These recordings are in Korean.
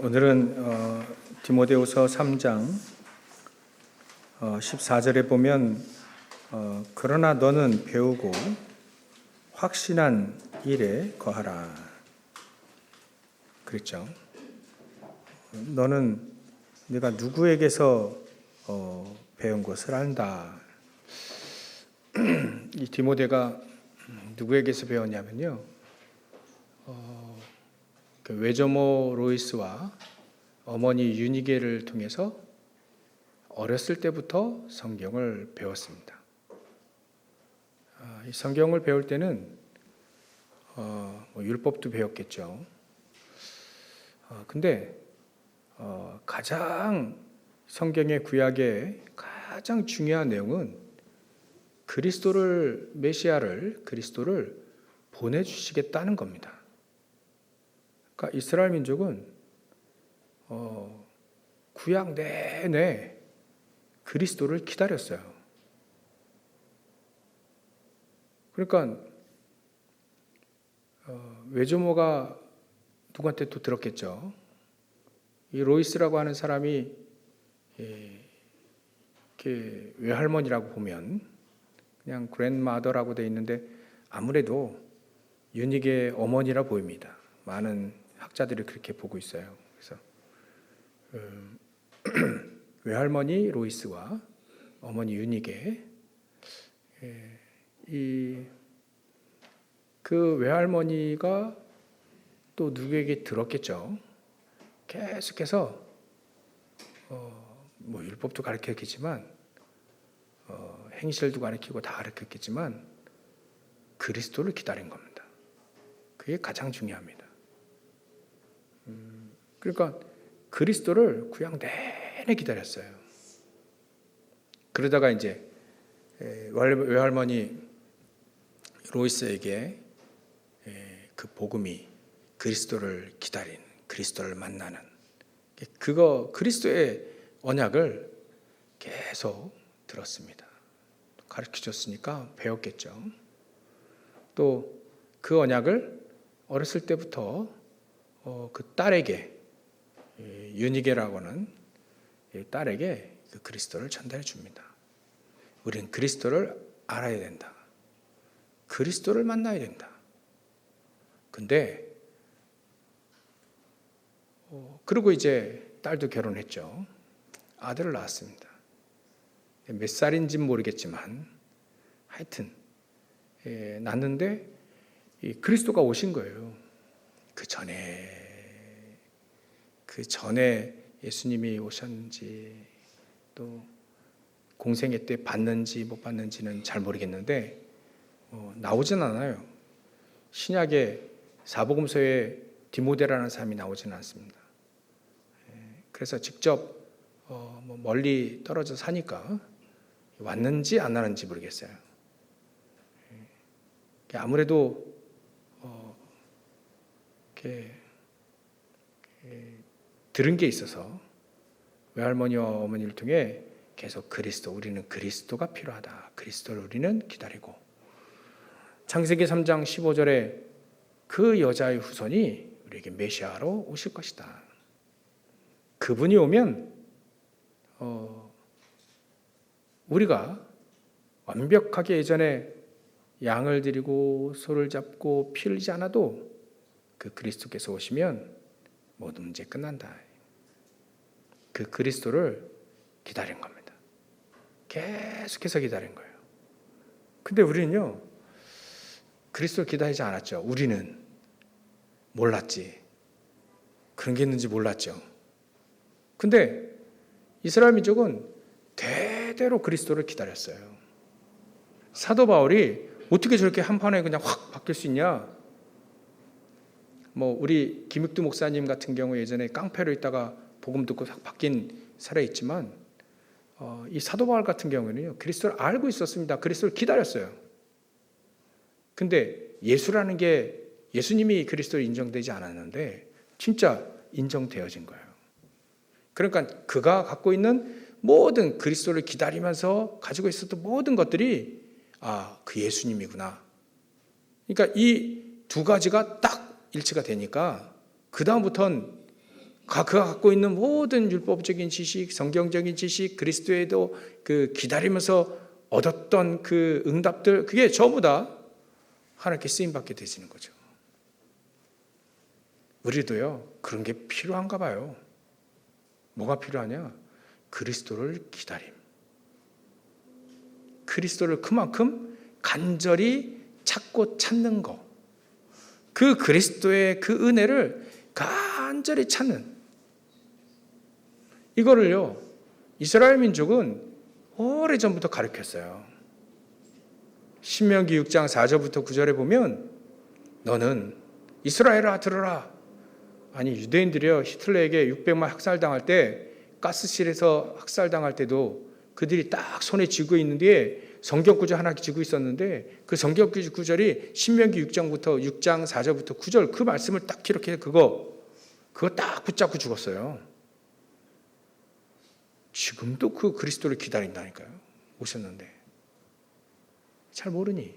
오늘은 디모데후서 3장 14절에 보면 그러나 너는 배우고 확신한 일에 거하라 그랬죠. 너는 네가 누구에게서 배운 것을 안다. 이 디모데가 누구에게서 배웠냐면요, 그 외조모 로이스와 어머니 유니게를 통해서 어렸을 때부터 성경을 배웠습니다. 이 성경을 배울 때는 율법도 배웠겠죠. 근데 가장 성경의 구약의 가장 중요한 내용은 메시아를 그리스도를 보내주시겠다는 겁니다. 그러니까 이스라엘 민족은 구약 내내 그리스도를 기다렸어요. 그러니까 외조모가 누구한테 또 들었겠죠. 이 로이스라고 하는 사람이 이렇게 외할머니라고 보면 그냥 그랜마더라고 돼 있는데 아무래도 유닉의 어머니라 보입니다. 많은 학자들이 그렇게 보고 있어요. 그래서 외할머니 로이스와 어머니 유닉의 그 외할머니가 또 누구에게 들었겠죠. 계속해서 율법도 가르쳤겠지만 행실도 가르치고 다 가르쳤겠지만 그리스도를 기다린 겁니다. 그게 가장 중요합니다. 그러니까 그리스도를 구약 내내 기다렸어요. 그러다가 이제 외할머니 로이스에게 그 복음이 그리스도를 기다린, 그리스도를 만나는 그리스도의 언약을 계속 들었습니다. 가르쳐줬으니까 배웠겠죠. 또 그 언약을 어렸을 때부터 그 딸에게, 유니게라고 하는 딸에게 그 그리스도를 전달해 줍니다. 우리는 그리스도를 알아야 된다. 그리스도를 만나야 된다. 근데 그리고 이제 딸도 결혼했죠. 아들을 낳았습니다. 몇 살인지는 모르겠지만 하여튼 낳는데 그리스도가 오신 거예요. 그 전에 예수님이 오셨는지 또 공생애 때 봤는지 못 봤는지는 잘 모르겠는데 나오진 않아요. 신약의 사복음서에 디모데라는 사람이 나오지는 않습니다. 그래서 직접 멀리 떨어져 사니까 왔는지 안 왔는지 모르겠어요. 아무래도 이렇게 들은 게 있어서 외할머니와 어머니를 통해 계속 우리는 그리스도가 필요하다. 그리스도를 우리는 기다리고, 창세기 3장 15절에 그 여자의 후손이 우리에게 메시아로 오실 것이다. 그분이 오면 우리가 완벽하게 예전에 양을 드리고 소를 잡고 피 흘리지 않아도 그 그리스도께서 오시면 모든 문제 끝난다. 그 그리스도를 기다린 겁니다. 계속해서 기다린 거예요. 근데 우리는요, 그리스도를 기다리지 않았죠. 우리는 몰랐지. 그런 게 있는지 몰랐죠. 근데 이스라엘 민족은 대대로 그리스도를 기다렸어요. 사도 바울이 어떻게 저렇게 한판에 그냥 확 바뀔 수 있냐? 우리 김익두 목사님 같은 경우 예전에 깡패로 있다가 복음 듣고 확 바뀐 사례 있지만 이 사도 바울 같은 경우는요, 그리스도를 알고 있었습니다. 그리스도를 기다렸어요. 근데 예수라는 게 예수님이 그리스도로 인정되지 않았는데 진짜 인정되어진 거예요. 그러니까 그가 갖고 있는 모든 그리스도를 기다리면서 가지고 있었던 모든 것들이 그 예수님이구나. 그러니까 이 두 가지가 딱 일치가 되니까 그 다음부터는 그가 갖고 있는 모든 율법적인 지식, 성경적인 지식, 그리스도에도 그 기다리면서 얻었던 그 응답들, 그게 전부 다 하나님께 쓰임받게 되시는 거죠. 우리도요, 그런 게 필요한가 봐요. 뭐가 필요하냐? 그리스도를 기다림. 그리스도를 그만큼 간절히 찾고 찾는 거. 그 그리스도의 그 은혜를 간절히 찾는. 이거를요, 이스라엘 민족은 오래전부터 가르쳤어요. 신명기 6장 4절부터 9절에 보면 너는 이스라엘아 들어라. 아니 유대인들이요, 히틀러에게 600만 학살당할 때, 가스실에서 학살당할 때도 그들이 딱 손에 쥐고 있는 뒤에 성경 구절 하나 쥐고 있었는데, 그 성경 구절이 신명기 6장부터 6장 4절부터 9절 그 말씀을 딱 기록해서 그거 딱 붙잡고 죽었어요. 지금도 그 그리스도를 기다린다니까요. 오셨는데 잘 모르니.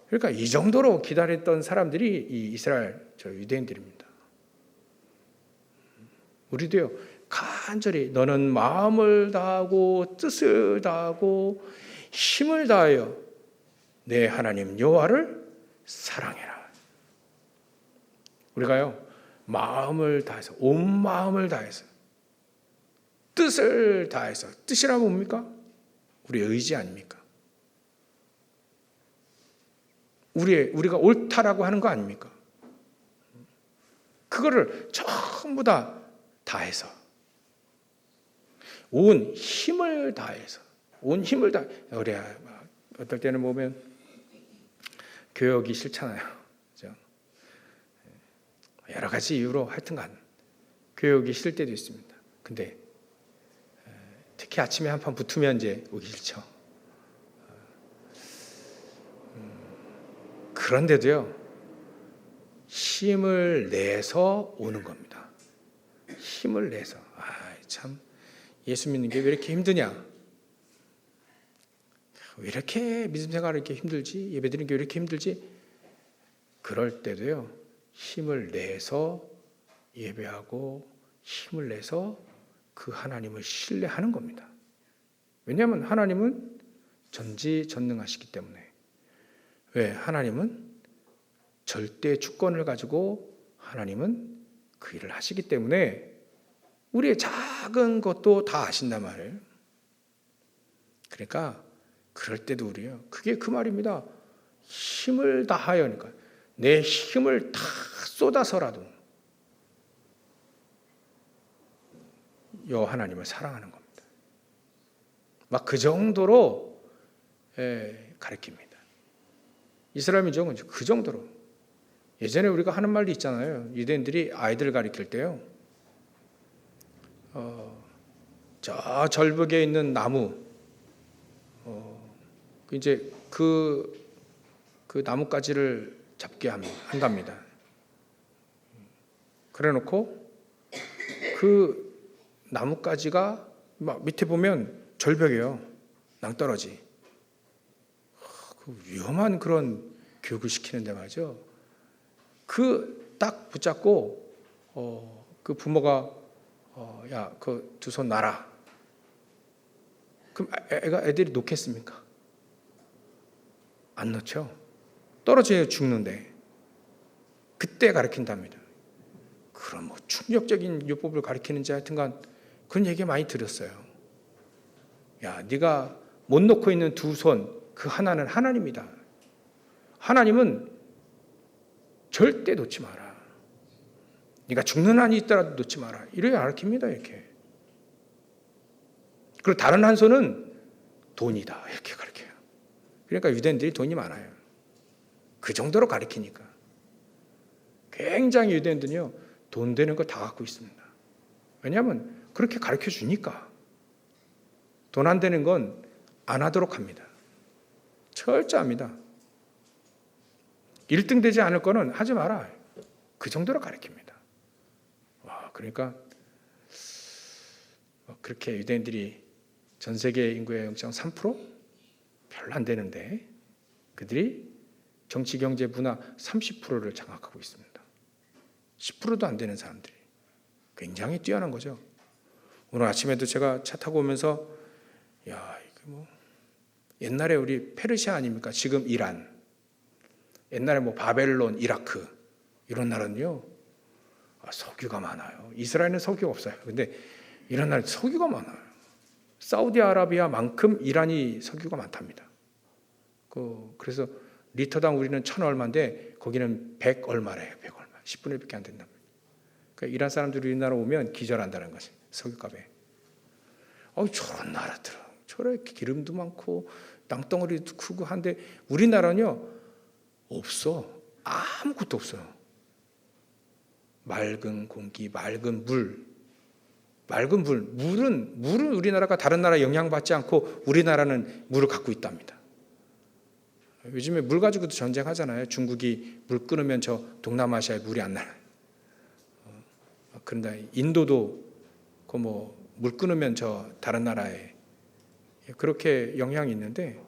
그러니까 이 정도로 기다렸던 사람들이 이 이스라엘 저 유대인들입니다. 우리도요, 간절히 너는 마음을 다하고 뜻을 다하고 힘을 다하여 내 하나님 여호와를 사랑해라. 우리가요, 마음을 다해서, 온 마음을 다해서, 뜻을 다해서, 뜻이란 뭡니까? 우리의 의지 아닙니까? 우리가 옳다라고 하는 거 아닙니까? 그거를 전부 다 다해서, 온 힘을 다해서, 온 힘을 다. 그래야 어떨 때는 보면 교역이 싫잖아요. 그렇죠? 여러 가지 이유로 하여튼간 교역이 싫을 때도 있습니다. 근데 특히 아침에 한판 붙으면 이제 오기 싫죠. 그런데도요, 힘을 내서 오는 겁니다. 힘을 내서. 참 예수 믿는 게 왜 이렇게 힘드냐? 왜 이렇게 믿음 생활이 이렇게 힘들지? 예배드리는 게 왜 이렇게 힘들지? 그럴 때도요, 힘을 내서 예배하고 힘을 내서 그 하나님을 신뢰하는 겁니다. 왜냐하면 하나님은 전지전능하시기 때문에. 왜? 하나님은 절대 주권을 가지고 하나님은 그 일을 하시기 때문에 우리의 작은 것도 다 아신단 말이에요. 그러니까 그럴 때도 우리요, 그게 그 말입니다. 힘을 다하여, 그러니까 내 힘을 다 쏟아서라도 여 하나님을 사랑하는 겁니다. 막 그 정도로 가르칩니다. 이스라엘 민족은 그 정도로. 예전에 우리가 하는 말도 있잖아요. 유대인들이 아이들 가르칠 때요, 저 절벽에 있는 나무, 이제 그 나뭇가지를 잡게 한답니다. 그래놓고 그 나뭇가지가 막 밑에 보면 절벽이에요. 낭떠러지. 그 위험한 그런 교육을 시키는데 말이죠. 그 딱 붙잡고 그 부모가 야, 그 두 손 놔라. 그럼 애들이 놓겠습니까? 안 놓죠. 떨어져야 죽는데. 그때 가르친답니다. 그런 뭐 충격적인 율법을 가르치는지 하여튼간 그런 얘기 많이 들었어요. 야, 네가 못 놓고 있는 두 손, 그 하나는 하나님이다. 하나님은 절대 놓지 마라. 네가 죽는 한이 있더라도 놓지 마라. 이렇게 가르칩니다. 이렇게. 그리고 다른 한 손은 돈이다. 이렇게 가르쳐요. 그러니까 유대인들이 돈이 많아요. 그 정도로 가르치니까. 굉장히 유대인들은요, 돈 되는 거 다 갖고 있습니다. 왜냐하면 그렇게 가르쳐 주니까. 돈 안 되는 건 안 하도록 합니다. 철저합니다. 1등 되지 않을 거는 하지 마라. 그 정도로 가르칩니다. 와, 그러니까 그렇게 유대인들이 전 세계 인구의 0.3%? 별로 안 되는데 그들이 정치, 경제, 문화 30%를 장악하고 있습니다. 10%도 안 되는 사람들이 굉장히 뛰어난 거죠. 오늘 아침에도 제가 차 타고 오면서 야, 이거 뭐 옛날에 우리 페르시아 아닙니까? 지금 이란. 옛날에 뭐 바벨론, 이라크 이런 나라는요. 석유가 많아요. 이스라엘은 석유가 없어요. 근데 이런 나라는 석유가 많아요. 사우디아라비아만큼 이란이 석유가 많답니다. 그래서 리터당 우리는 1,000 얼마인데 거기는 100 얼마래요. 100 얼마. 10분의 1밖에 안 된답니다. 그러니까 이란 사람들이 우리나라 오면 기절한다는 것이 석유값에. 저런 나라들은 저렇게 기름도 많고 땅덩어리도 크고 한데 우리나라는요 없어. 아무것도 없어요. 맑은 공기, 맑은 물, 물은 우리나라가 다른 나라 영향받지 않고 우리나라는 물을 갖고 있답니다. 요즘에 물 가지고도 전쟁하잖아요. 중국이 물 끊으면 저 동남아시아에 물이 안 나요. 그런데 인도도 물 끊으면 저 다른 나라에 그렇게 영향이 있는데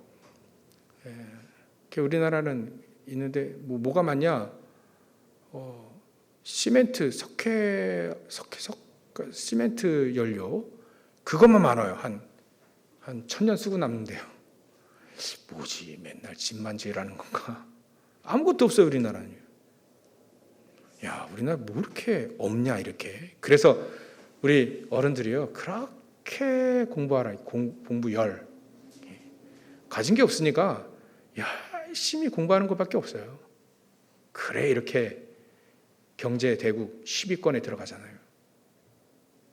우리나라는 있는데 뭐가 많냐? 시멘트, 시멘트 연료 그것만 많아요. 한 1,000년 쓰고 남는데요. 뭐지? 맨날 집만 지으라는 건가? 아무것도 없어요, 우리나라는. 야, 우리나라 뭐 이렇게 없냐 이렇게. 그래서 우리 어른들이요 그렇게 공부하라, 공부열 가진 게 없으니까 열심히 공부하는 것밖에 없어요. 그래 이렇게 경제 대국 10위권에 들어가잖아요.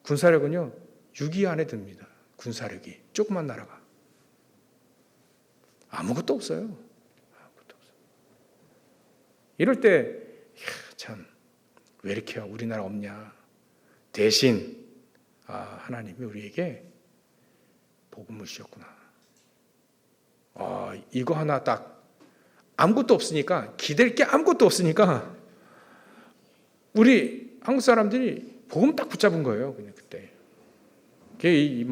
군사력은요 6위 안에 듭니다. 군사력이 조그만 나라가 아무것도 없어요. 아무것도 없어요. 이럴 때 참 왜 이렇게 우리나라 없냐? 대신 하나님이 우리에게 복음을 주셨구나. 이거 하나 딱 아무것도 없으니까 기댈 게 아무것도 없으니까 우리 한국 사람들이 복음 딱 붙잡은 거예요. 그냥 그때 그게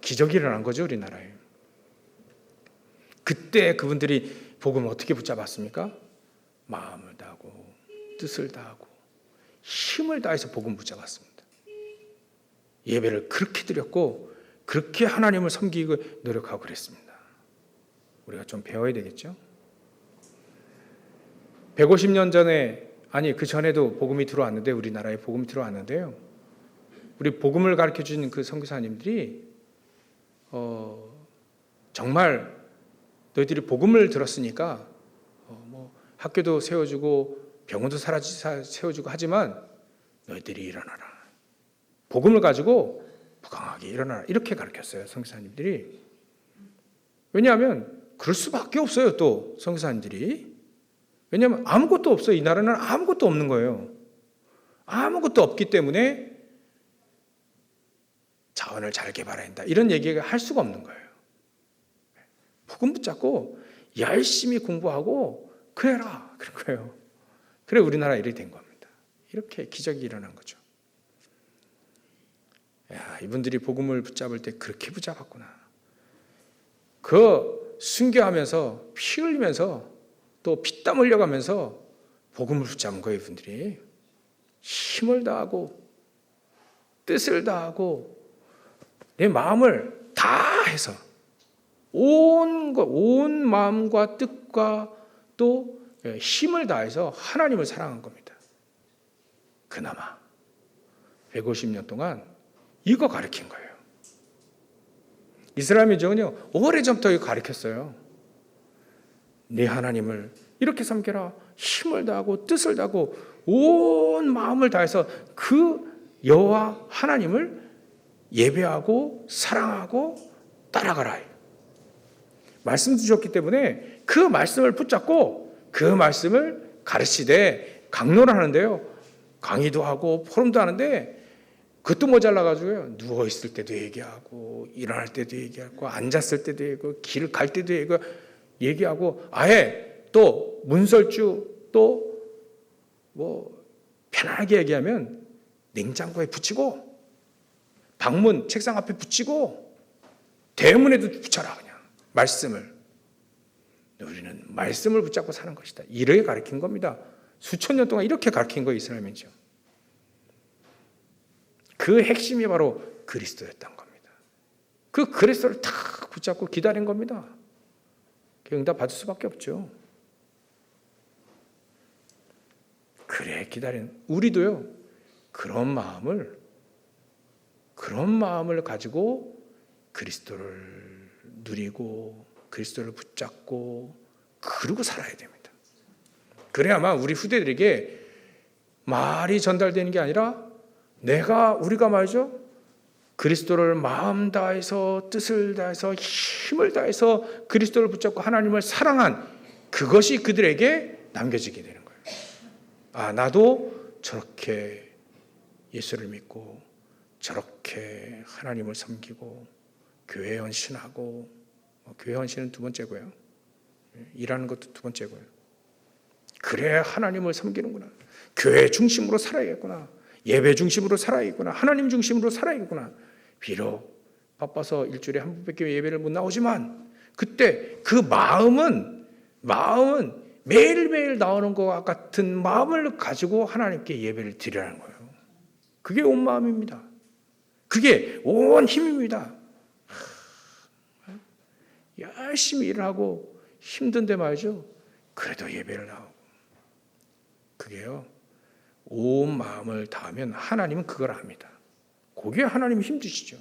기적이 일어난 거죠, 우리나라에. 그때 그분들이 복음을 어떻게 붙잡았습니까? 마음을 다하고 뜻을 다하고 힘을 다해서 복음 붙잡았습니다. 예배를 그렇게 드렸고 그렇게 하나님을 섬기고 노력하고 그랬습니다. 우리가 좀 배워야 되겠죠? 150년 전에 그 전에도 복음이 들어왔는데 우리나라에 복음이 들어왔는데요. 우리 복음을 가르쳐 주는 그 선교사님들이 정말 너희들이 복음을 들었으니까 학교도 세워주고 병원도 세워주고 하지만 너희들이 일어나라. 복음을 가지고 부강하게 일어나라. 이렇게 가르쳤어요. 선교사님들이. 왜냐하면 그럴 수밖에 없어요. 또 선교사님들이. 왜냐하면 아무것도 없어요. 이 나라는 아무것도 없는 거예요. 아무것도 없기 때문에 자원을 잘 개발해야 한다. 이런 얘기를 할 수가 없는 거예요. 복음 붙잡고 열심히 공부하고 그래라. 그런 거예요. 그래 우리나라 일이 된 겁니다. 이렇게 기적이 일어난 거죠. 이분들이 복음을 붙잡을 때 그렇게 붙잡았구나. 순교하면서 피 흘리면서 또 피땀 흘려가면서 복음을 붙잡은 거예요. 이분들이 힘을 다하고 뜻을 다하고 내 마음을 다 해서 온 마음과 뜻과 또 힘을 다해서 하나님을 사랑한 겁니다. 그나마 150년 동안 이거 가르친 거예요. 이스라엘 민족은요 오래전부터 이거 가르쳤어요. 내 하나님을 이렇게 섬겨라. 힘을 다하고 뜻을 다하고 온 마음을 다해서 그 여호와 하나님을 예배하고 사랑하고 따라가라. 말씀 주셨기 때문에 그 말씀을 붙잡고 그 말씀을 가르치되 강론을 하는데요. 강의도 하고 포럼도 하는데 그것도 모자라가지고요. 누워있을 때도 얘기하고 일어날 때도 얘기하고 앉았을 때도 얘기하고 길을 갈 때도 얘기하고 아예 또 문설주 또 편하게 얘기하면 냉장고에 붙이고 방문 책상 앞에 붙이고 대문에도 붙여라. 그냥 말씀을. 우리는 말씀을 붙잡고 사는 것이다. 이렇게 가르친 겁니다. 수천 년 동안 이렇게 가르친 거예요. 이스라엘 민족. 그 핵심이 바로 그리스도였던 겁니다. 그 그리스도를 탁 붙잡고 기다린 겁니다. 응답 받을 수밖에 없죠. 그래 기다리는 우리도요. 그런 마음을 가지고 그리스도를 누리고 그리스도를 붙잡고 그러고 살아야 됩니다. 그래야만 우리 후대들에게 말이 전달되는 게 아니라 우리가 말이죠. 그리스도를 마음 다해서 뜻을 다해서 힘을 다해서 그리스도를 붙잡고 하나님을 사랑한 그것이 그들에게 남겨지게 되는 거예요. 아, 나도 저렇게 예수를 믿고 저렇게 하나님을 섬기고 교회 헌신하고 교회 헌신은 두 번째고요. 일하는 것도 두 번째고요. 그래 하나님을 섬기는구나. 교회 중심으로 살아야겠구나. 예배 중심으로 살아야겠구나. 하나님 중심으로 살아야겠구나. 비록 바빠서 일주일에 한 번밖에 예배를 못 나오지만 그때 그 마음은 매일매일 나오는 것과 같은 마음을 가지고 하나님께 예배를 드리라는 거예요. 그게 온 마음입니다. 그게 온 힘입니다. 열심히 일을 하고 힘든데 말이죠. 그래도 예배를 나오고. 그게요. 온 마음을 다하면 하나님은 그걸 압니다. 그게 하나님 힘주시죠.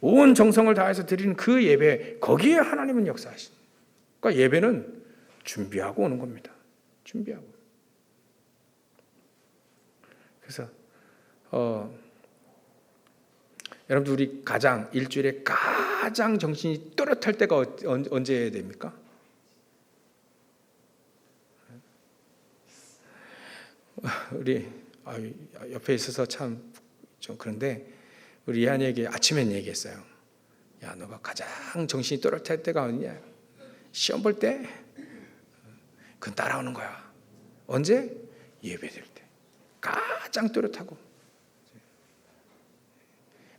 온 정성을 다해서 드리는 그 예배, 거기에 하나님은 역사하십니다. 그러니까 예배는 준비하고 오는 겁니다. 준비하고. 그래서 여러분들 우리 일주일에 가장 정신이 또렷할 때가 언제 됩니까? 우리 옆에 있어서 참 좀 그런데 우리 이한이에게 아침엔 얘기했어요. 야, 너가 가장 정신이 또렷할 때가 어디냐? 시험 볼 때? 그건 따라오는 거야. 언제? 예배 드릴 때. 가장 또렷하고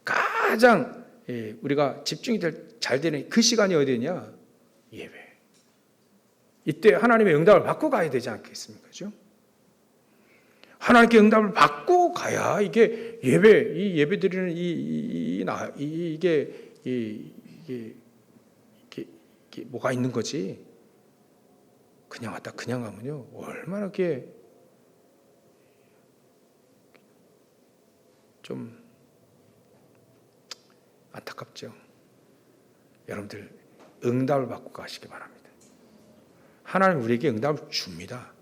가장 우리가 집중이 잘 되는 그 시간이 어디냐? 예배. 이때 하나님의 응답을 받고 가야 되지 않겠습니까? 그죠? 하나님께 응답을 받고 가야 이게 예배 드리는 이게 뭐가 있는 거지. 그냥 왔다 그냥 가면요 얼마나 이렇게 좀 안타깝죠. 여러분들 응답을 받고 가시기 바랍니다. 하나님 우리에게 응답을 줍니다.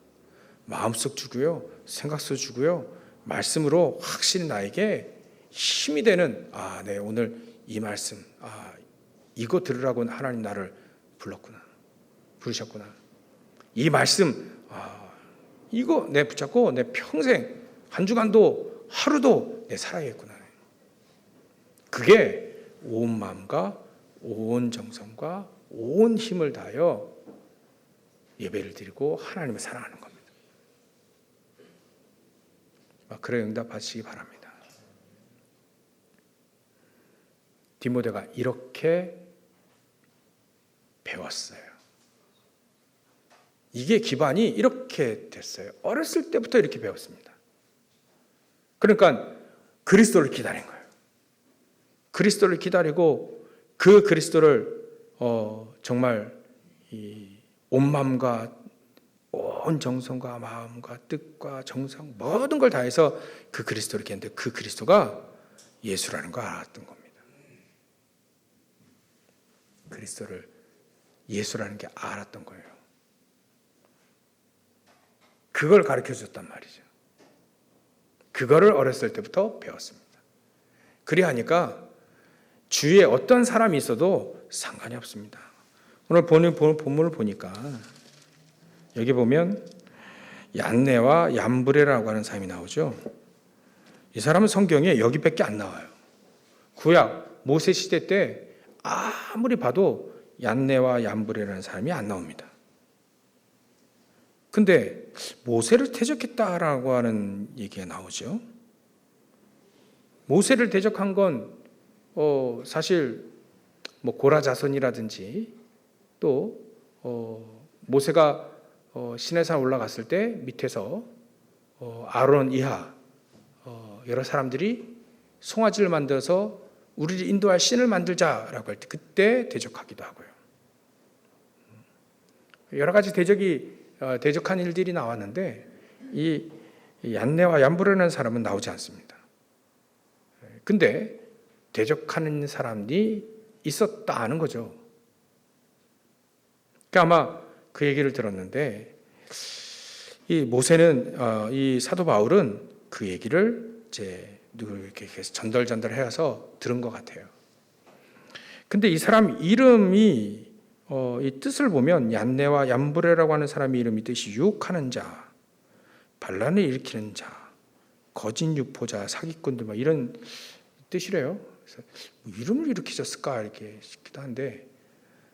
마음속 주고요, 생각속 주고요, 말씀으로 확실히 나에게 힘이 되는 네 오늘 이 말씀 이거 들으라고 하나님 나를 부르셨구나. 이 말씀 이거 내 붙잡고 내 평생 한 주간도 하루도 내 살아야겠구나. 그게 온 마음과 온 정성과 온 힘을 다하여 예배를 드리고 하나님을 사랑하는 겁니다. 그래 응답 받으시기 바랍니다. 디모데가 이렇게 배웠어요. 이게 기반이 이렇게 됐어요. 어렸을 때부터 이렇게 배웠습니다. 그러니까 그리스도를 기다린 거예요. 그리스도를 기다리고 그 그리스도를 정말 온 마음과 온 정성과 마음과 뜻과 정성 모든 걸 다해서 그 그리스도를 기다렸는데 그 그리스도가 예수라는 걸 알았던 겁니다. 그리스도를 예수라는 게 알았던 거예요. 그걸 가르쳐 줬단 말이죠. 그거를 어렸을 때부터 배웠습니다. 그래 하니까 주위에 어떤 사람이 있어도 상관이 없습니다. 오늘 본문을 보니까 여기 보면 얀네와 얀브레라고 하는 사람이 나오죠. 이 사람은 성경에 여기밖에 안 나와요. 구약 모세 시대 때 아무리 봐도 얀네와 얀브레라는 사람이 안 나옵니다. 근데 모세를 대적했다라고 하는 얘기가 나오죠. 모세를 대적한 건 사실 고라 자손이라든지 또 모세가 시내산 올라갔을 때 밑에서 아론 이하 여러 사람들이 송아지를 만들어서 우리를 인도할 신을 만들자라고 할 때 그때 대적하기도 하고요. 여러 가지 대적한 일들이 나왔는데 이 얀네와 얀브레라는 사람은 나오지 않습니다. 근데 대적하는 사람이 있었다는 거죠. 그러니까 아마 그 얘기를 들었는데 이 모세는 이 사도 바울은 그 얘기를 이제 누구에게 전달해서 들은 것 같아요. 근데 이 사람 이름이 이 뜻을 보면 얀네와 얀브레라고 하는 사람의 이름이 뜻이 유혹하는 자, 반란을 일으키는 자, 거짓 유포자, 사기꾼들 막 이런 뜻이래요. 그래서 뭐 이름을 이렇게 졌을까 이렇게 싶기도 한데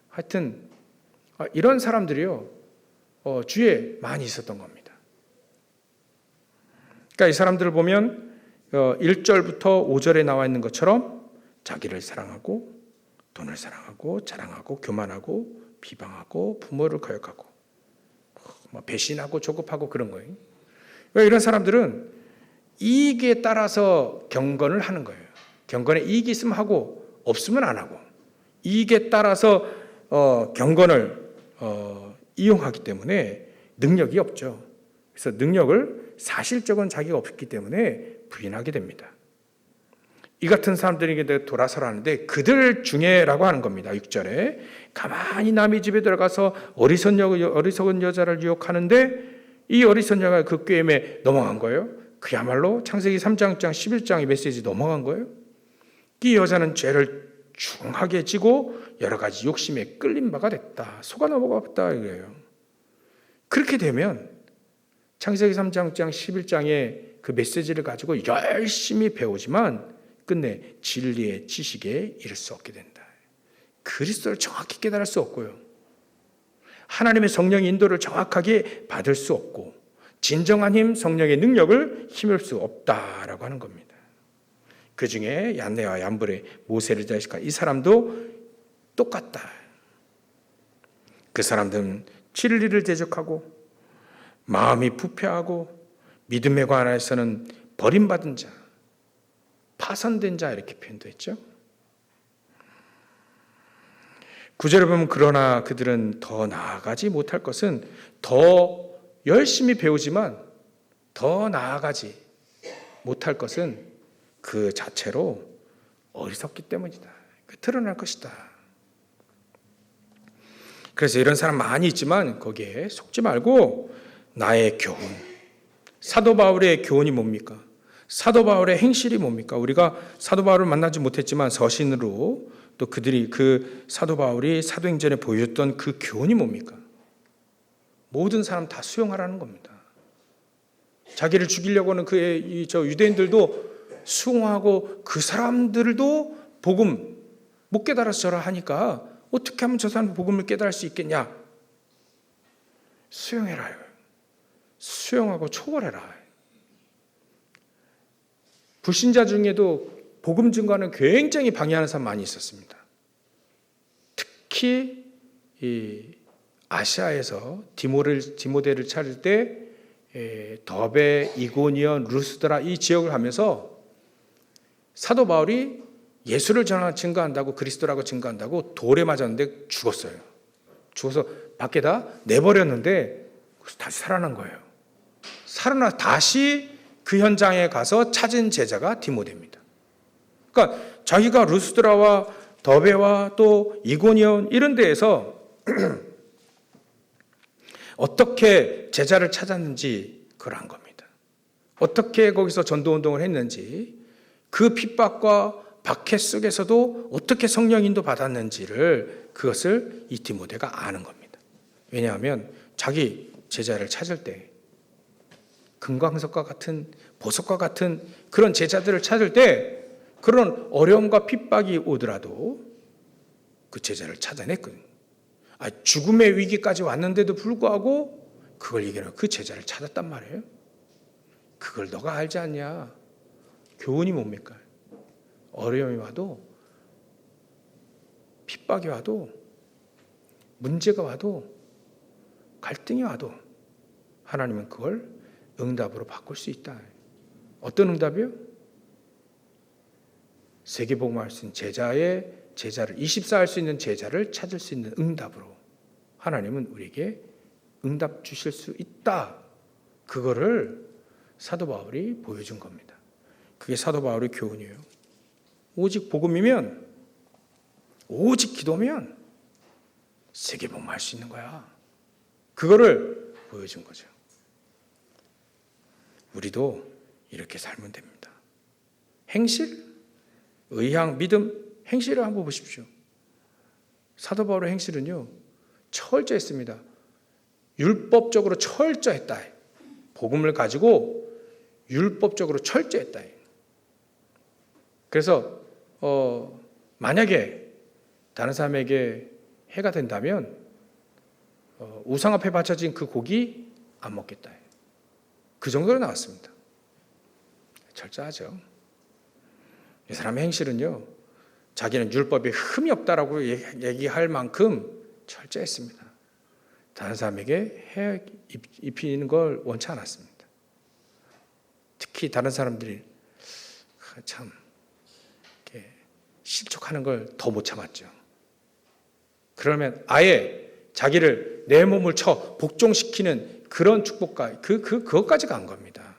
하여튼 이런 사람들이요 주위에 많이 있었던 겁니다. 그러니까 이 사람들을 보면 1절부터 5절에 나와 있는 것처럼 자기를 사랑하고 돈을 사랑하고 자랑하고 교만하고 비방하고 부모를 거역하고 배신하고 조급하고 그런 거예요. 이런 사람들은 이익에 따라서 경건을 하는 거예요. 경건에 이익이 있으면 하고 없으면 안 하고 이익에 따라서 경건을 이용하기 때문에 능력이 없죠. 그래서 능력을 사실적인 자기가 없기 때문에 부인하게 됩니다. 이 같은 사람들에게 돌아서라는데 그들 중에라고 하는 겁니다. 6절에 가만히 남의 집에 들어가서 어리석은 여자를 유혹하는데 이 어리석은 여자가 그 꾀임에 넘어간 거예요. 그야말로 창세기 3장 11장의 메시지 넘어간 거예요. 이 여자는 죄를 중하게 지고 여러 가지 욕심에 끌린 바가 됐다. 속아 넘어갔다 이거예요. 그렇게 되면 창세기 3장 11장의 그 메시지를 가지고 열심히 배우지만 끝내 진리의 지식에 이를 수 없게 된다. 그리스도를 정확히 깨달을 수 없고요. 하나님의 성령의 인도를 정확하게 받을 수 없고 진정한 힘, 성령의 능력을 힘을 수 없다라고 하는 겁니다. 그 중에 얀네와 얀브레, 모세를 대적한 이 사람도 똑같다. 그 사람들은 진리를 대적하고 마음이 부패하고 믿음에 관해서는 버림받은 자, 파선된 자 이렇게 표현도 했죠. 9절에 보면 그러나 그들은 더 나아가지 못할 것은 더 열심히 배우지만 더 나아가지 못할 것은 그 자체로 어리석기 때문이다. 드러날 것이다. 그래서 이런 사람 많이 있지만 거기에 속지 말고 나의 교훈, 사도 바울의 교훈이 뭡니까? 사도 바울의 행실이 뭡니까? 우리가 사도 바울을 만나지 못했지만 서신으로 또 그들이 그 사도 바울이 사도행전에 보여줬던 그 교훈이 뭡니까? 모든 사람 다 수용하라는 겁니다. 자기를 죽이려고 하는 그의 유대인들도 수용하고 그 사람들도 복음 못 깨달아서 저라 하니까 어떻게 하면 저 사람 복음을 깨달을 수 있겠냐? 수용해라요. 수용하고 초월해라. 불신자 중에도 복음 증거하는 굉장히 방해하는 사람 많이 있었습니다. 특히 이 아시아에서 디모데를 찾을 때 더베, 이고니온, 루스드라 이 지역을 가면서 사도 바울이 예수를 증거한다고 그리스도라고 증거한다고 돌에 맞았는데 죽었어요. 죽어서 밖에다 내버렸는데 다시 살아난 거예요. 살아나 다시 그 현장에 가서 찾은 제자가 디모데입니다. 그러니까 자기가 루스드라와 더베와 또 이고니온 이런 데에서 어떻게 제자를 찾았는지 그걸 한 겁니다. 어떻게 거기서 전도운동을 했는지 그 핍박과 박해 속에서도 어떻게 성령 인도 받았는지를 그것을 이 디모데가 아는 겁니다. 왜냐하면 자기 제자를 찾을 때 금광석과 같은 보석과 같은 그런 제자들을 찾을 때 그런 어려움과 핍박이 오더라도 그 제자를 찾아냈거든요. 죽음의 위기까지 왔는데도 불구하고 그걸 이겨내 그 제자를 찾았단 말이에요. 그걸 너가 알지 않냐? 교훈이 뭡니까? 어려움이 와도 핍박이 와도 문제가 와도 갈등이 와도 하나님은 그걸 응답으로 바꿀 수 있다. 어떤 응답이요? 세계복음할 수 있는 제자를 24할 수 있는 제자를 찾을 수 있는 응답으로 하나님은 우리에게 응답 주실 수 있다. 그거를 사도 바울이 보여준 겁니다. 그게 사도 바울의 교훈이에요. 오직 복음이면, 오직 기도면 세계복음할 수 있는 거야. 그거를 보여준 거죠. 우리도 이렇게 살면 됩니다. 행실, 의향, 믿음, 행실을 한번 보십시오. 사도 바울의 행실은요, 철저했습니다. 율법적으로 철저했다. 복음을 가지고 율법적으로 철저했다. 그래서 만약에 다른 사람에게 해가 된다면 우상 앞에 바쳐진 그 고기 안 먹겠다. 그 정도로 나왔습니다. 철저하죠. 이 사람의 행실은요, 자기는 율법에 흠이 없다라고 얘기할 만큼 철저했습니다. 다른 사람에게 해 입히는 걸 원치 않았습니다. 특히 다른 사람들이 참 이렇게 실족하는 걸 더 못 참았죠. 그러면 아예 자기를 내 몸을 쳐 복종시키는 그런 축복까지 그것까지 간 겁니다.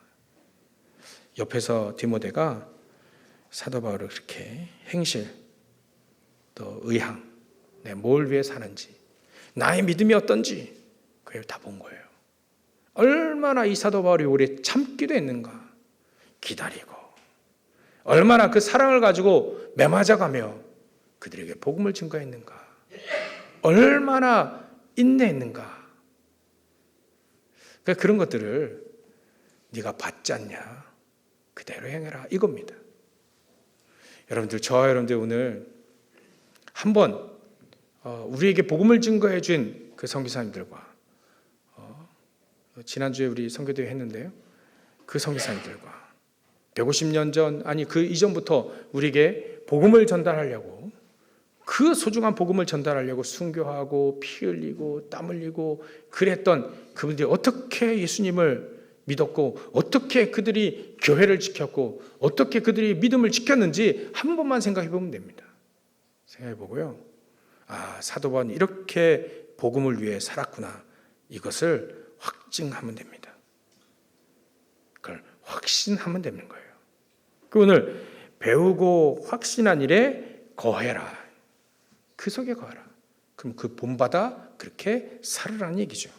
옆에서 디모데가 사도 바울을 그렇게 행실, 또 의향, 뭘 위해 사는지, 나의 믿음이 어떤지 그걸 다 본 거예요. 얼마나 이 사도 바울이 오래 참기도 했는가, 기다리고 얼마나 그 사랑을 가지고 매맞아가며 그들에게 복음을 증거했는가, 얼마나 인내했는가. 그러니까 그런 것들을 네가 받지 않냐, 그대로 행해라, 이겁니다. 여러분들 오늘 한번 우리에게 복음을 증거해 준 그 선교사님들과 지난주에 우리 선교대회 했는데요, 그 선교사님들과 150년 전, 아니 그 이전부터 우리에게 복음을 전달하려고, 그 소중한 복음을 전달하려고 순교하고 피 흘리고 땀 흘리고 그랬던 그분들이 어떻게 예수님을 믿었고, 어떻게 그들이 교회를 지켰고, 어떻게 그들이 믿음을 지켰는지 한 번만 생각해 보면 됩니다. 생각해 보고요, 사도 바울은 이렇게 복음을 위해 살았구나, 이것을 확증하면 됩니다. 그걸 확신하면 되는 거예요. 오늘 배우고 확신한 일에 거해라, 그 속에 거해라. 그럼 그 본받아 그렇게 살으라는 얘기죠.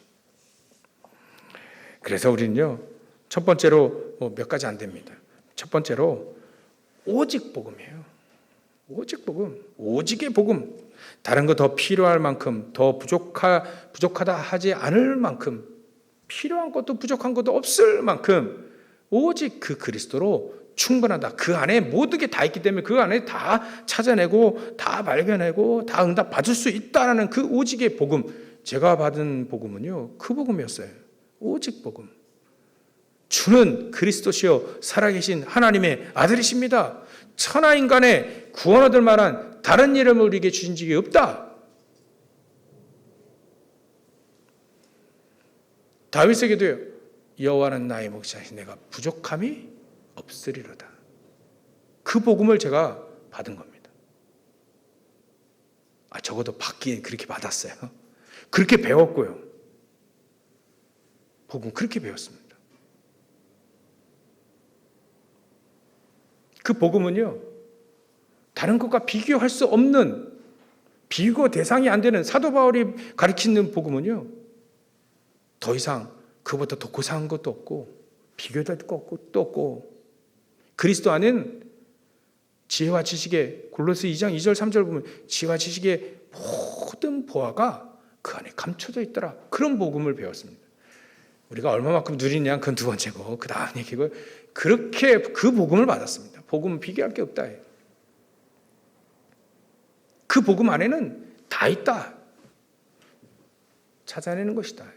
그래서 우리는요, 첫 번째로 몇 가지 안 됩니다. 첫 번째로 오직 복음이에요. 오직 복음, 오직의 복음. 다른 거 더 필요할 만큼, 더 부족하다 하지 않을 만큼, 필요한 것도 부족한 것도 없을 만큼 오직 그 그리스도로 충분하다. 그 안에 모든 게 다 있기 때문에 그 안에 다 찾아내고 다 발견하고 다 응답 받을 수 있다라는 그 오직의 복음. 제가 받은 복음은요, 그 복음이었어요. 오직 복음. 주는 그리스도시요 살아계신 하나님의 아들이십니다. 천하 인간의 구원 얻을 만한 다른 이름을 우리에게 주신 적이 없다. 다윗에게도요, 여호와는 나의 목자이시 내가 부족함이 없으리로다. 그 복음을 제가 받은 겁니다. 적어도 받기엔 그렇게 받았어요. 그렇게 배웠고요. 복음 그렇게 배웠습니다. 그 복음은요, 다른 것과 비교할 수 없는, 비교 대상이 안 되는, 사도 바울이 가르치는 복음은요, 더 이상 그보다 더 고상한 것도 없고 비교될 것도 없고, 그리스도 안에는 지혜와 지식의, 골로새 2장 2절 3절 보면 지혜와 지식의 모든 보화가 그 안에 감춰져 있더라. 그런 복음을 배웠습니다. 우리가 얼마만큼 누리냐, 그건 두 번째고, 그 다음 얘기고, 그렇게 그 복음을 받았습니다. 복음은 비교할 게 없다. 그 복음 안에는 다 있다. 찾아내는 것이다.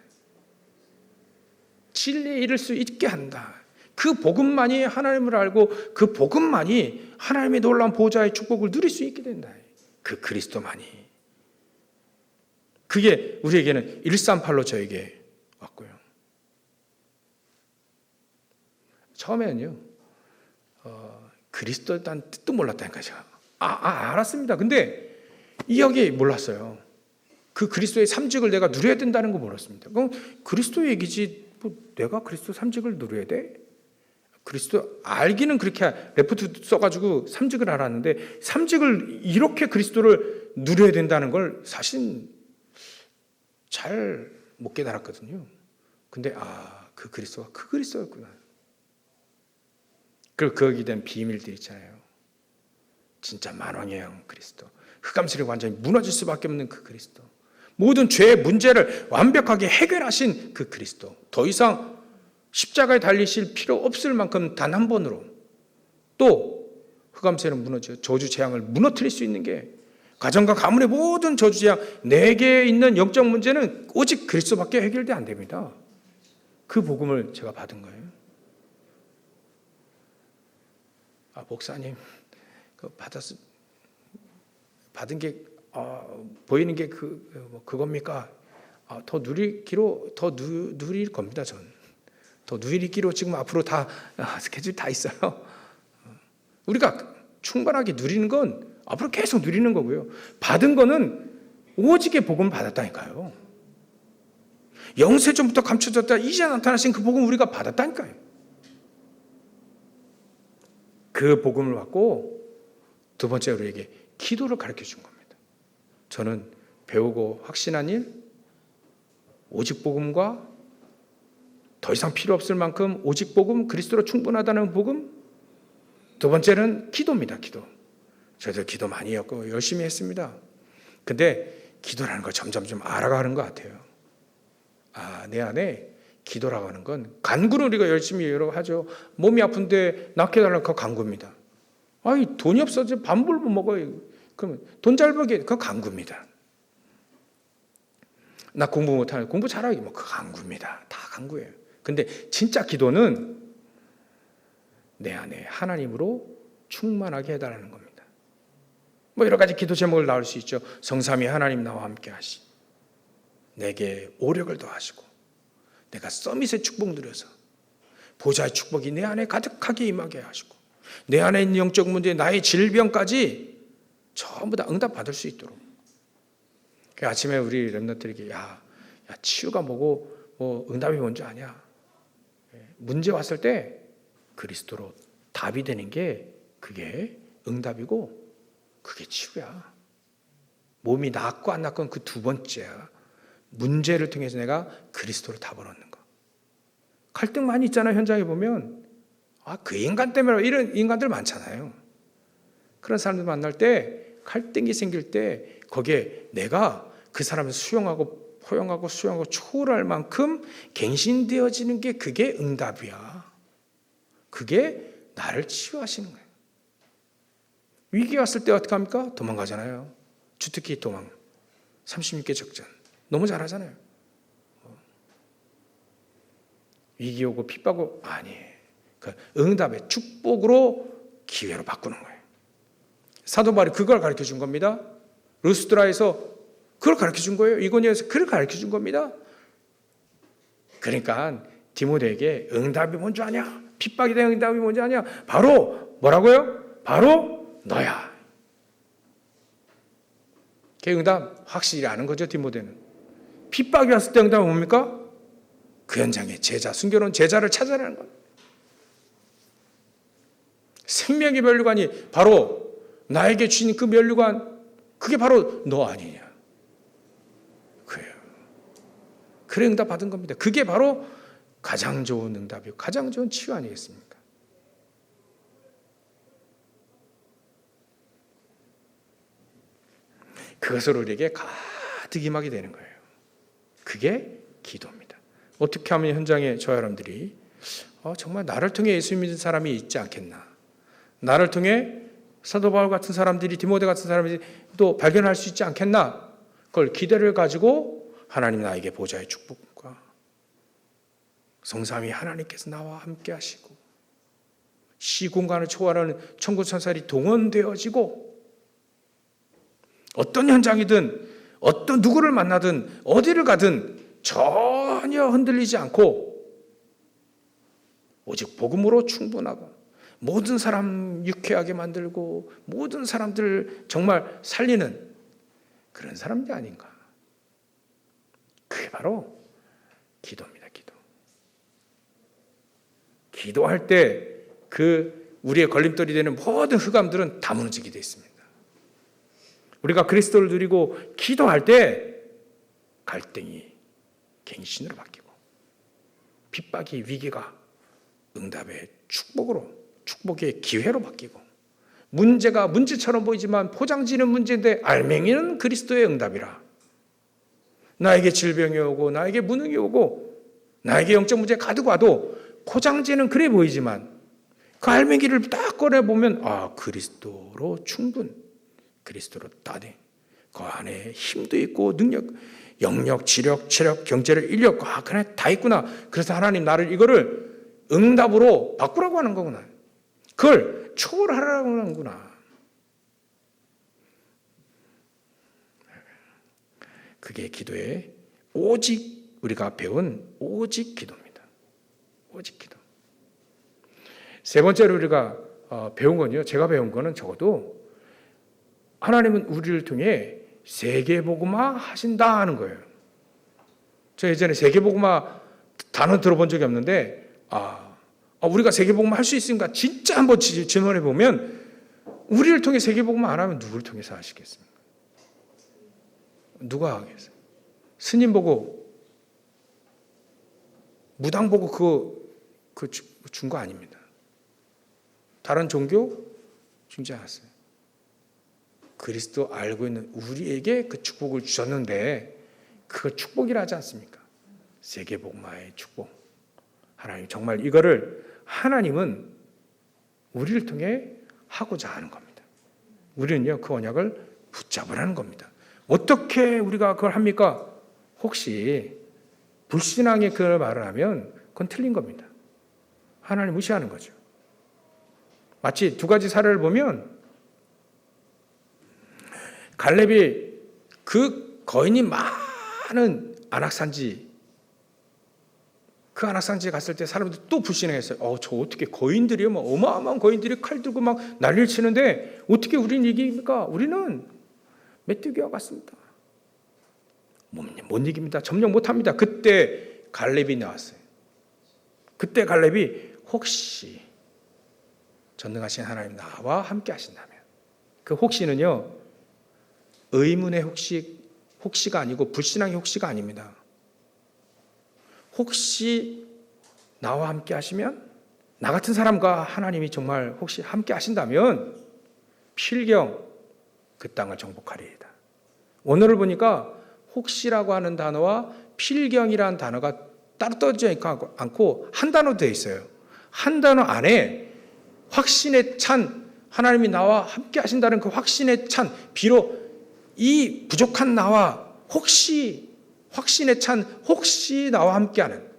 진리에 이를 수 있게 한다. 그 복음만이 하나님을 알고 그 복음만이 하나님의 놀라운 보좌의 축복을 누릴 수 있게 된다. 그 그리스도만이. 그게 우리에게는 138로 저에게 왔고요. 처음에는요, 그리스도였다는 뜻도 몰랐다니까요. 제가. 알았습니다. 근데 여기 몰랐어요. 그 그리스도의 삼직을 내가 누려야 된다는 거 몰랐습니다. 그럼 그리스도 얘기지 뭐 내가 그리스도 삼직을 누려야 돼? 그리스도 알기는 그렇게 레포트 써가지고 삼직을 알았는데 삼직을 이렇게 그리스도를 누려야 된다는 걸 사실 잘 못 깨달았거든요. 근데 그 그리스도가 그 그리스도였구나. 그리고 거기에 대한 비밀들 있잖아요. 진짜 만왕의 영 그리스도, 흑암세력이 완전히 무너질 수밖에 없는 그 그리스도, 모든 죄의 문제를 완벽하게 해결하신 그 그리스도, 더 이상 십자가에 달리실 필요 없을 만큼 단 한 번으로 또 흑암세력 무너져 저주 재앙을 무너뜨릴 수 있는 게, 가정과 가문의 모든 저주 재앙, 내게 있는 영적 문제는 오직 그리스도밖에 해결돼 안 됩니다. 그 복음을 제가 받은 거예요. 목사님, 받은 게 보이는 게 그겁니까? 더 누릴 겁니다. 전 더 누리기로 지금 앞으로 다 스케줄 다 있어요. 우리가 충분하게 누리는 건 앞으로 계속 누리는 거고요. 받은 거는 오직의 복음 받았다니까요. 영세전부터 감춰졌다 이제 나타나신 그 복음 우리가 받았다니까요. 그 복음을 받고 두 번째 우리에게 기도를 가르쳐 준 겁니다. 저는 배우고 확신한 일, 오직 복음과 더 이상 필요 없을 만큼 오직 복음, 그리스도로 충분하다는 복음. 두 번째는 기도입니다. 기도. 저도 기도 많이 했고 열심히 했습니다. 근데 기도라는 걸 점점 좀 알아가는 것 같아요. 내 안에 기도라고 하는 건 간구를 우리가 열심히 하죠. 몸이 아픈데 낫게 달라고 그거 간구입니다. 돈이 없어서 밥물 못 먹어요. 그러면 돈 잘 벌게 그거 간구입니다. 나 공부 못하는 공부 잘하기 그거 간구입니다. 다 간구예요. 근데 진짜 기도는 내 안에 하나님으로 충만하게 해달라는 겁니다. 여러 가지 기도 제목을 나올 수 있죠. 성삼위 하나님 나와 함께 하시, 내게 오력을 더하시고, 내가 서밋의 축복 누려서 보좌의 축복이 내 안에 가득하게 임하게 하시고, 내 안에 있는 영적 문제, 나의 질병까지 전부 다 응답 받을 수 있도록. 아침에 우리 렘넌트에게 야 치유가 뭐고 응답이 뭔지 아냐? 문제 왔을 때 그리스도로 답이 되는 게 그게 응답이고 그게 치유야. 몸이 낫고 안 낫건 그 두 번째야. 문제를 통해서 내가 그리스도로 답을 얻는 거. 갈등 많이 있잖아요. 현장에 보면 그 인간 때문에 이런 인간들 많잖아요. 그런 사람들 만날 때 갈등이 생길 때 거기에 내가 그 사람을 수용하고 포용하고 수용하고 초월할 만큼 갱신되어지는 게 그게 응답이야. 그게 나를 치유하시는 거예요. 위기 왔을 때 어떻게 합니까? 도망가잖아요. 주특기 도망. 36개 적전. 너무 잘하잖아요. 위기 오고 핍박 오고 아니에요. 그 응답의 축복으로 기회로 바꾸는 거예요. 사도 바울이 그걸 가르쳐 준 겁니다. 루스드라에서 그걸 가르쳐 준 거예요. 이고니에서 그걸 가르쳐 준 겁니다. 그러니까 디모데에게 응답이 뭔지 아냐? 핍박에 대한 응답이 뭔지 아냐? 바로 뭐라고요? 바로 너야. 그 응답 확실히 아는 거죠. 디모데는. 핍박이 왔을 때 응답은 뭡니까? 그 현장에 제자, 순교로운 제자를 찾아내는 거예요. 생명의 면류관이 바로 나에게 주신 그 면류관, 그게 바로 너 아니냐. 그래요. 그래 응답 받은 겁니다. 그게 바로 가장 좋은 응답이고 가장 좋은 치유 아니겠습니까? 그것을 우리에게 가득 임하게 되는 거예요. 그게 기도입니다. 어떻게 하면 현장에 저와 여러분들이 정말 나를 통해 예수 믿는 사람이 있지 않겠나, 나를 통해 사도 바울 같은 사람들이, 디모데 같은 사람들이 또 발견할 수 있지 않겠나, 그걸 기대를 가지고 하나님 나에게 보좌의 축복과 성삼위 하나님께서 나와 함께 하시고 시공간을 초월하는 천군 천사들이 동원되어지고 어떤 현장이든 어떤 누구를 만나든 어디를 가든 전혀 흔들리지 않고 오직 복음으로 충분하고 모든 사람 유쾌하게 만들고 모든 사람들 정말 살리는 그런 사람이 아닌가. 그게 바로 기도입니다. 기도할 때 우리의 걸림돌이 되는 모든 흑암들은 다 무너지게 되어 있습니다. 우리가 그리스도를 누리고 기도할 때 갈등이 갱신으로 바뀌고 핍박이 위기가 응답의 축복의 기회로 바뀌고 문제가 문제처럼 보이지만 포장지는 문제인데 알맹이는 그리스도의 응답이라. 나에게 질병이 오고 나에게 무능이 오고 나에게 영적 문제 가득 와도 포장지는 그래 보이지만 그 알맹이를 딱 꺼내보면 그리스도로 충분, 그리스도로 따뜻. 그 안에 힘도 있고 능력, 영력, 지력, 체력, 경제력, 인력 그래 다 있구나. 그래서 하나님 나를 이거를 응답으로 바꾸라고 하는 거구나. 그걸 초월하라고 하는구나. 그게 기도의 오직 우리가 배운 오직 기도입니다. 오직 기도. 세 번째로 우리가 배운 건요. 제가 배운 거는 적어도 하나님은 우리를 통해 세계복음화 하신다 하는 거예요. 저 예전에 세계복음화 단어 들어본 적이 없는데 우리가 세계복음화 할 수 있으니까 진짜 한번 질문해 보면 우리를 통해 세계복음화 안 하면 누구를 통해서 하시겠습니까? 누가 하겠어요? 스님 보고 무당 보고 그거 준 거 아닙니다. 다른 종교 주지 않았어요. 그리스도 알고 있는 우리에게 그 축복을 주셨는데 그거 축복이라 하지 않습니까? 세계복음화의 축복. 하나님 정말 이거를 하나님은 우리를 통해 하고자 하는 겁니다. 우리는요 그 언약을 붙잡으라는 겁니다. 어떻게 우리가 그걸 합니까? 혹시 불신앙의 그 말을 하면 그건 틀린 겁니다. 하나님 무시하는 거죠. 마치 두 가지 사례를 보면 갈렙이 그 거인이 많은 안악산지 그 안악산지에 갔을 때 사람들이 또 불신했어요. 저 어떻게 거인들이요? 어마어마한 거인들이 칼 들고 막 난리를 치는데 어떻게 우리는 이깁니까? 우리는 메뚜기와 같습니다. 못 이깁니다. 점령 못합니다. 그때 갈렙이 나왔어요. 그때 갈렙이 혹시 전능하신 하나님 나와 함께 하신다면 그 혹시는요 의문의 혹시가 아니고 불신앙의 혹시가 아닙니다. 혹시 나와 함께 하시면 나 같은 사람과 하나님이 정말 혹시 함께 하신다면 필경 그 땅을 정복하리이다. 오늘을 보니까 혹시라고 하는 단어와 필경이라는 단어가 따로 떨어져 않고 한 단어 되어 있어요. 한 단어 안에 확신에 찬 하나님이 나와 함께 하신다는 그 확신에 찬 비록 이 부족한 나와 혹시 확신에 찬 혹시 나와 함께하는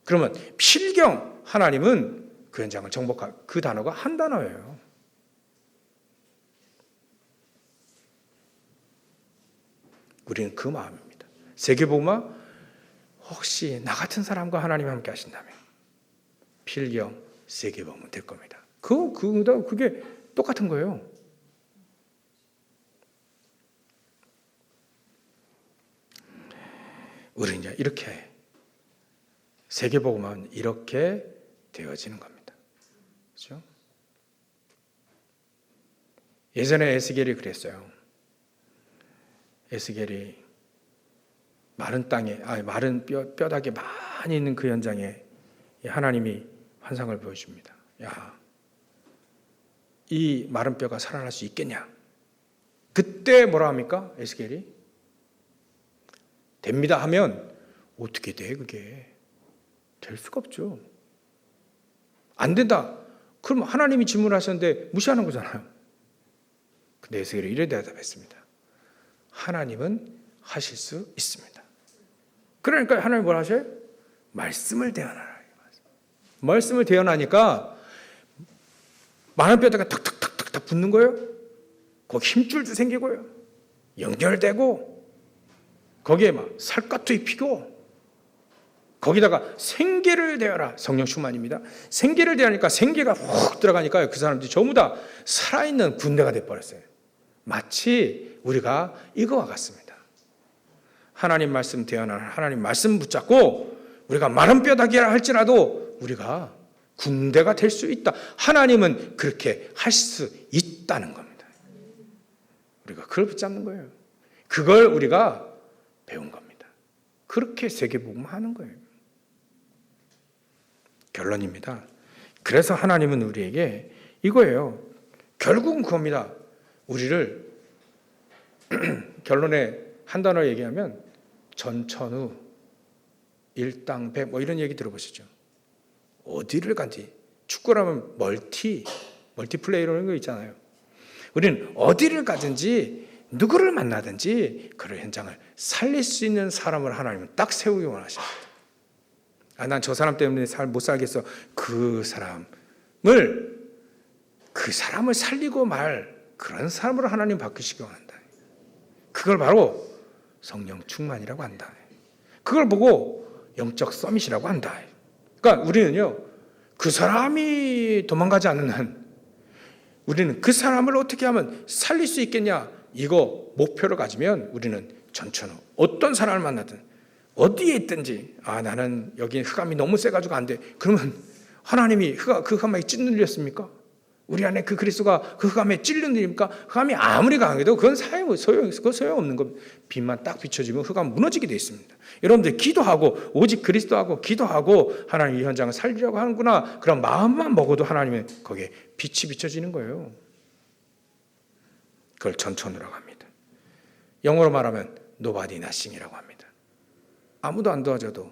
그러면 필경 하나님은 그 현장을 정복할 그 단어가 한 단어예요. 우리는 그 마음입니다. 세계복음화 혹시 나 같은 사람과 하나님이 함께 하신다면 필경 세계복음은 될 겁니다. 그게 똑같은 거예요. 우리는 이렇게 세계복음은 이렇게 되어지는 겁니다. 그렇죠? 예전에 에스겔이 그랬어요. 에스겔이 마른 땅에 마른 뼈다귀 많이 있는 그 현장에 하나님이 환상을 보여줍니다. 이 마른 뼈가 살아날 수 있겠냐? 그때 뭐라 합니까? 에스겔이 됩니다 하면 어떻게 돼? 그게 될 수가 없죠. 안 된다. 그럼 하나님이 질문하셨는데 무시하는 거잖아요. 근데 에스겔이 이래 대답했습니다. 하나님은 하실 수 있습니다. 그러니까 하나님 뭐라 하셔요? 말씀을 대언하라. 말씀을 대언하니까 많은 뼈다가 탁탁탁탁 붙는 거예요. 거기 힘줄도 생기고요. 연결되고 거기에 막 살갗도 입히고 거기다가 생계를 대하라. 성령 충만입니다. 생계를 대하니까 생계가 훅 들어가니까 그 사람들이 전부 다 살아있는 군대가 돼버렸어요. 마치 우리가 이거와 같습니다. 하나님 말씀 대하는 하나님 말씀 붙잡고 우리가 마른 뼈다귀라 할지라도 우리가 군대가 될 수 있다. 하나님은 그렇게 할 수 있다는 겁니다. 우리가 그걸 붙잡는 거예요. 그걸 우리가 배운 겁니다. 그렇게 세계복음하는 거예요. 결론입니다. 그래서 하나님은 우리에게 이거예요. 결국은 그겁니다. 우리를 결론에 한 단어 얘기하면 전천후, 일당백 뭐 이런 얘기 들어보시죠. 어디를 간지 축구라면 멀티플레이라는 거 있잖아요. 우리는 어디를 가든지 누구를 만나든지 그 현장을 살릴 수 있는 사람을 하나님은 딱 세우기 원하십니다. 난 저 사람 때문에 못 살겠어. 그 사람을 살리고 말 그런 사람으로 하나님 바꾸시기 원한다. 그걸 바로 성령 충만이라고 한다. 그걸 보고 영적 서밋이라고 한다. 그러니까 우리는요, 그 사람이 도망가지 않는 한 우리는 그 사람을 어떻게 하면 살릴 수 있겠냐, 이거 목표를 가지면 우리는 전천후 어떤 사람을 만나든 어디에 있든지, 나는 여기 흑암이 너무 세가지고 안 돼. 그러면 하나님이 그 흑암에 찔렸습니까? 우리 안에 그 그리스도가 그 흑암에 찔린 일입니까? 흑암이 아무리 강해도 그건 소용없는 겁니다. 빛만 딱 비춰지면 흑암 무너지게 되어 있습니다. 여러분들 기도하고 오직 그리스도하고 기도하고 하나님 이 현장을 살리려고 하는구나, 그런 마음만 먹어도 하나님은 거기에 빛이 비춰지는 거예요. 그걸 전천후라고 합니다. 영어로 말하면 nobody nothing이라고 합니다. 아무도 안 도와줘도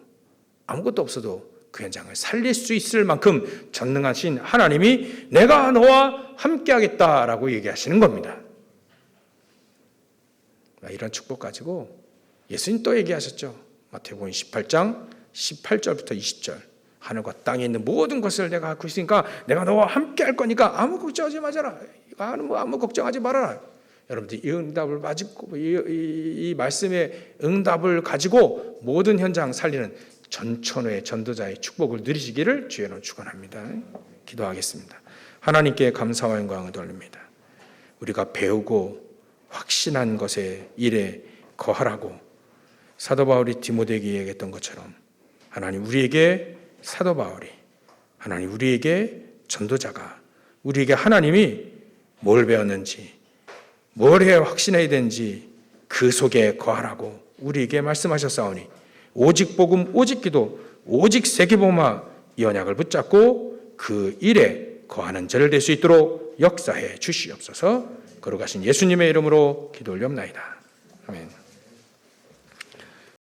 아무것도 없어도 그 현장을 살릴 수 있을 만큼 전능하신 하나님이 내가 너와 함께 하겠다라고 얘기하시는 겁니다. 이런 축복 가지고 예수님 또 얘기하셨죠. 마태복음 18장 18절부터 20절. 하늘과 땅에 있는 모든 것을 내가 갖고 있으니까 내가 너와 함께 할 거니까 아무 걱정하지 마라. 아무 걱정하지 말아라. 여러분들 이 응답을 가지고 이 말씀의 응답을 가지고 모든 현장 살리는 전천후의 전도자의 축복을 누리시기를 주의로 축원합니다. 기도하겠습니다. 하나님께 감사와 영광을 돌립니다. 우리가 배우고 확신한 것에 일에 거하라고 사도 바울이 디모데에게 얘기했던 것처럼 하나님 우리에게 사도 바울이, 하나님 우리에게 전도자가, 우리에게 하나님이 뭘 배웠는지 뭘 해야 확신해야 되는지 그 속에 거하라고 우리에게 말씀하셨사오니 오직 복음, 오직 기도, 오직 세계복음화 이 언약을 붙잡고 그 일에 거하는 저를 될 수 있도록 역사해 주시옵소서. 거룩하신 예수님의 이름으로 기도 올리옵나이다.